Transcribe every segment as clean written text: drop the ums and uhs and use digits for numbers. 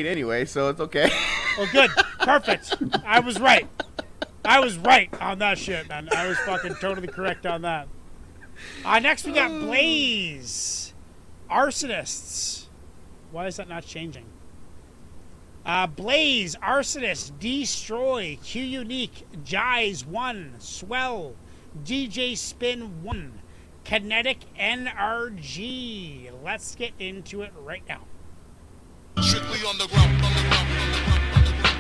anyway, so it's okay. Oh, good. Perfect. I was right. I was right on that shit, man. I was fucking totally correct on that. Next we got Blaze. Arsonists. Why is that not changing? Blaze, Arsonist, Destroy, Q Unique, Jize 1, Swell, DJ Spin 1, Kinetic NRG. Let's get into it right now. Strictly on the ground, on the ground, on the ground, on the ground.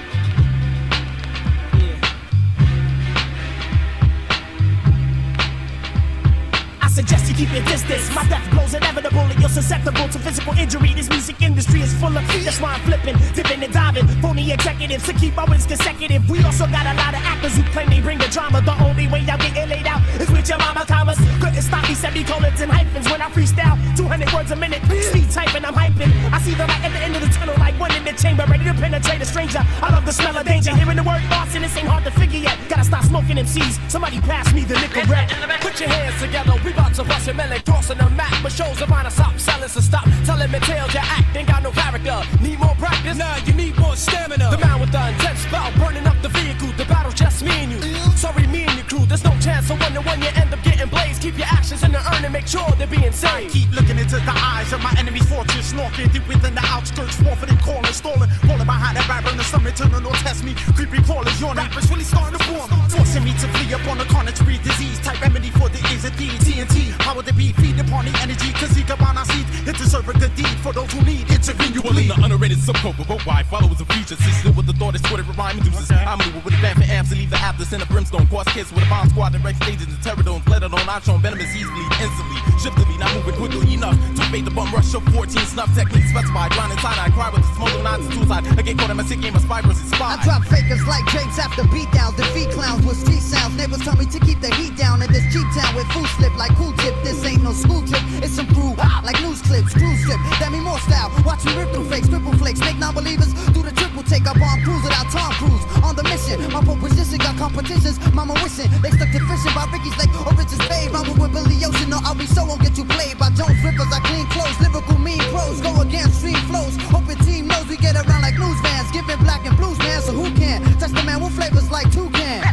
I suggest you keep your distance. My death blows inevitable and you're susceptible to physical injury. This music industry is full of that's why I'm flipping, dipping and diving. Phony executives to keep my wins consecutive. We also got a lot of actors who claim they bring the drama. The only way y'all getting laid out is with your mama commas. Couldn't stop me semicolons and hyphens when I freestyle. 200 words a minute, speed typing, I'm hyping. I see the light at the end of the tunnel like one in the chamber, ready to penetrate a stranger. I love the smell of danger. Hearing the word arsonist ain't hard to figure yet. Gotta stop smoking MCs. Somebody pass me the nickel red. Put your hands together, we bout to bust your melon, crossing the map. But shows of honor, stop selling, so stop telling me tales. Your act ain't got no character. Need more practice? Nah, you need more stamina. The man with the intense bout, burning up the vehicle. The battle's just me and you. Sorry, me and your crew. There's no chance of winning when you end up getting blazed. Keep your actions in the urn and make sure they're being saved. I keep looking into the eyes of my enemy's fortress, snorking deep within the outskirts, forfeiting, calling, stalling, falling behind the barrier in the summit, turning or test me. Creepy crawlers, your rappers really starting to form, forcing me to flee upon the carnage, breed disease, type remedy for the A's and D's, TNT. How would it be? Feed upon the energy, cause he come on our seat, hit to serve a good deed for those who need intervene. You well, in the underrated subcope of wide followers of future, still with the thought is Twitter rhyme induces. I'm moving with a band for amps to leave the after in a brimstone, cause kids with a bomb squad, direct stages and terror let it on, I've shown venomous easily, instantly, shiftily, not moving quickly enough to evade the bum rush of 14 snuff techniques specified, blind and side-eye, cry with the smoke of nines and suicide. I get caught in my sick game of spy versus spy. I drop fakers like James after beatdowns, defeat clowns with street sounds. Neighbors tell me to keep the heat down in this cheap town with food slip like cool tip. This ain't no school trip, it's some crew like news clips, cruise strip. That me more style, watch me rip through fakes, triple flakes, make non-believers do the triple take up on cruise without Tom Cruise. On the mission, my pole position got competitions, mama wishing they stuck to fishing by Ricky's Lake or Rich's Bay. Rhyme with Billy Ocean, no, I'll be so won't get you played by Jones Rippers. I clean clothes, lyrical mean pros, go against stream flows. Hoping team knows we get around like news vans, giving black and blues man, so who can touch the man with flavors like toucan?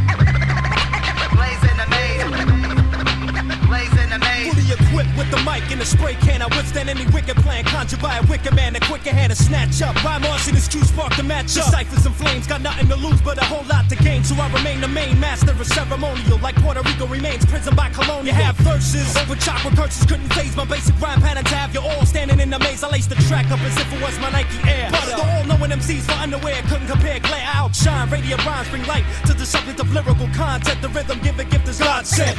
Blaze in the maze, blaze in the maze. Fully equipped with the mic and the spray can, I withstand any wicked plan, conjured by a wicked man, a quicker hand to snatch up. Rhyme arsonist, true spark to match up. Ciphers and flames, got nothing to lose but a whole lot to gain, so I remain the main master of ceremonial, like Puerto Rico remains prison by colonial. You have verses over chocolate curses, couldn't phase my basic rhyme pattern to have you all standing in the maze. I laced the track up as if it was my Nike Air. But the all-knowing MCs for underwear couldn't compare. Glare outshine, radiant rhymes bring light to the subject of lyrical content. The rhythm give a gift as God said.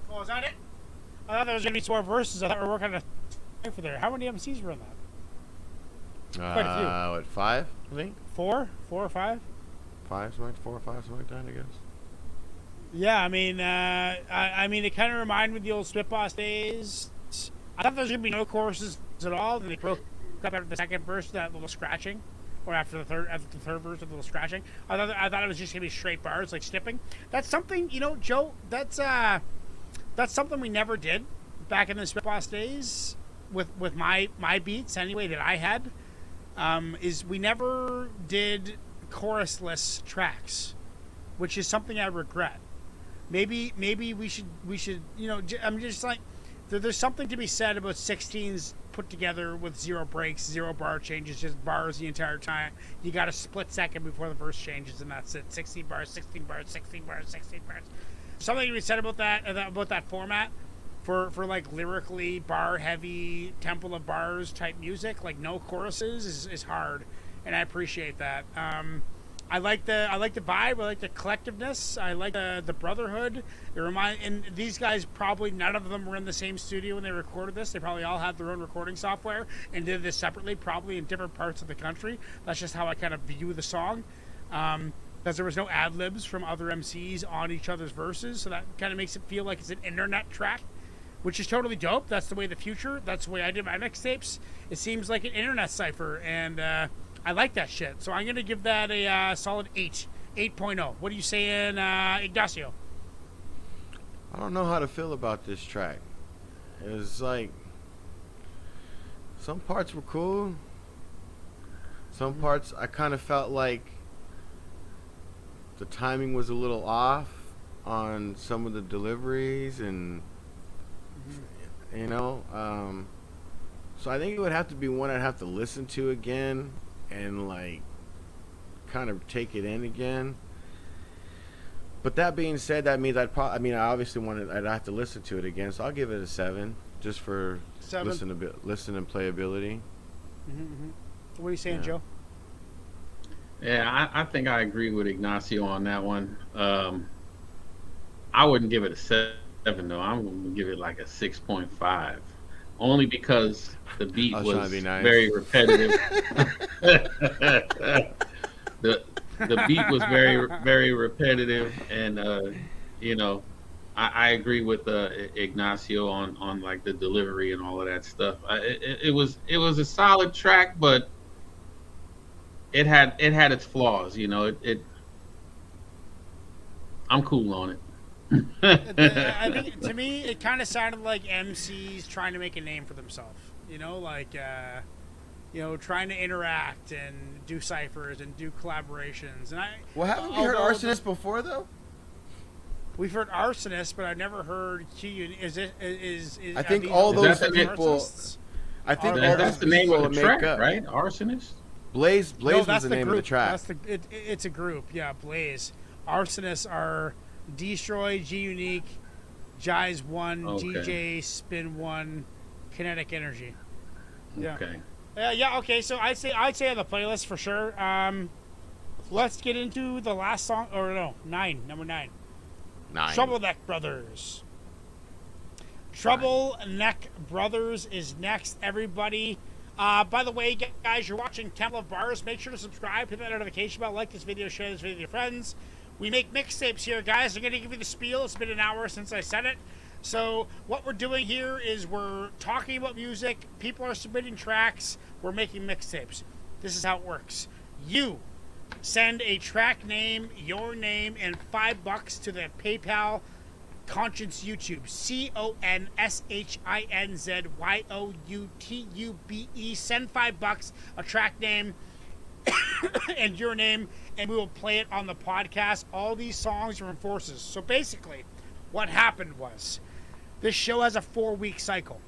Oh, is that it? I thought there was going to be some more verses. I thought we were working on a for there. How many MCs were in that? Quite a few. What, 5, I think? 4 or 5? 5, something like 4 or 5, something like that, I guess. Yeah, I mean, it kind of reminded me of the old Spitboss days. I thought there was going to be no choruses at all, and they broke up after the second verse, that little scratching, or after the third verse, with a little scratching. I thought it was just going to be straight bars, like snipping. That's something, you know, Joe, that's something we never did back in the Spitboss days with my beats, anyway, that I had, is we never did chorusless tracks, which is something I regret. Maybe we should, you know, I'm just like, there's something to be said about 16s put together with 0 breaks, 0 bar changes, just bars the entire time. You got a split second before the verse changes, and that's it. 16 bars, 16 bars, 16 bars, 16 bars. Something to be said about that format for like lyrically bar heavy Temple of Bars type music, like no choruses is hard, and I appreciate that. I like the vibe. I like the collectiveness. I like the brotherhood. And these guys, probably none of them were in the same studio when they recorded this. They probably all had their own recording software and did this separately, probably in different parts of the country. That's just how I kind of view the song. Because there was no ad libs from other MCs on each other's verses, so that kind of makes it feel like it's an internet track, which is totally dope. That's the way the future. That's the way I did my mixtapes. It seems like an internet cipher, and I like that shit. So I'm going to give that a solid 8.0. What are you saying, Ignacio? I don't know how to feel about this track. It's like some parts were cool. Some parts I kind of felt like the timing was a little off on some of the deliveries, and you know, so I think it would have to be one I'd have to listen to again and like kind of take it in again. But that being said, that means I obviously I'd have to listen to it again, so I'll give it a 7 just for listen and playability. What are you saying, Joe? Yeah, I think I agree with Ignacio on that one. I wouldn't give it a 7 though. I'm going to give it like a 6.5, only because the beat was very repetitive. The beat was very repetitive, and you know, I agree with Ignacio on like the delivery and all of that stuff. It was a solid track, but it had its flaws. You know, I'm cool on it. I think to me it kind of sounded like MCs trying to make a name for themselves. You know, like trying to interact and do ciphers and do collaborations. And haven't we heard Arsonists before though? We've heard Arsonists, but I've never heard Q. I think all those people. I think that's the name of the track, right? Arsonists. Blaze was the name of the track. It's a group, yeah. Blaze. Arsonists are Destroy, G Unique, Jai's 1, DJ, Spin 1, Kinetic Energy. Yeah. Okay. Yeah. Okay. So I'd say on the playlist for sure. Let's get into the last song, or no, number 9. Trouble Neck Brothers. Trouble Neck Brothers is next, everybody. By the way, guys, you're watching Temple of Bars. Make sure to subscribe, hit that notification bell, like this video, share this video with your friends. We make mixtapes here, guys. I'm going to give you the spiel. It's been an hour since I said it. So what we're doing here is we're talking about music. People are submitting tracks. We're making mixtapes. This is how it works. You send a track name, your name, and $5 to the PayPal Conscience YouTube. CONSHINZYOUTUBE. Send $5, a track name, and your name, and we will play it on the podcast. All these songs are from Forces. So basically, what happened was, this show has a 4-week cycle.